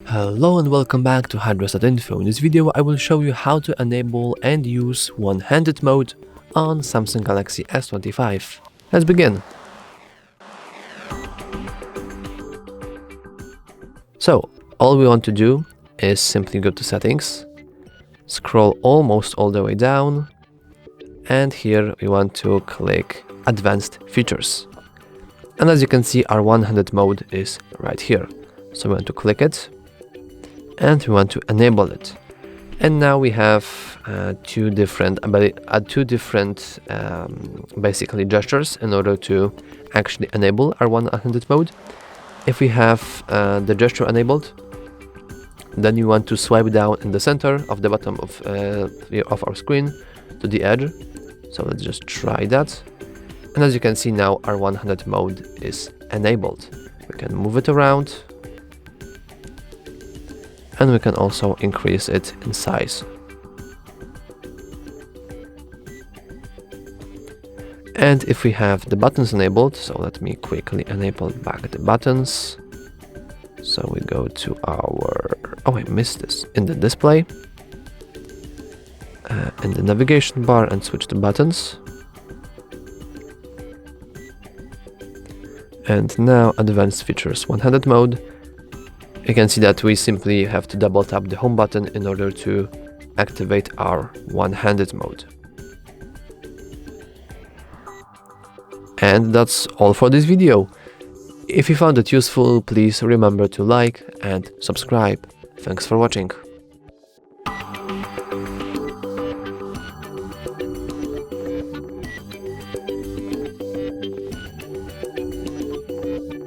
Hello and welcome back to HardReset.Info. In this video I will show you how to enable and use one-handed mode on Samsung Galaxy S25. Let's begin. So all we want to do is simply go to settings, scroll almost all the way down, and here we want to click advanced features. And as you can see, our one-handed mode is right here. So we want to click it and we want to enable it. And now we have two different basically gestures in order to actually enable our one-handed mode. If we have the gesture enabled, then you want to swipe down in the center of the bottom of our screen to the edge. So let's just try that. And as you can see now, our one-handed mode is enabled. We can move it around, and we can also increase it in size. And if we have the buttons enabled, so let me quickly enable back the buttons. So we go to our, I missed this, in the display, in the navigation bar, and switch to buttons. And now advanced features, one-handed mode. You can see that we simply have to double tap the home button in order to activate our one-handed mode. And that's all for this video. If you found it useful, please remember to like and subscribe. Thanks for watching.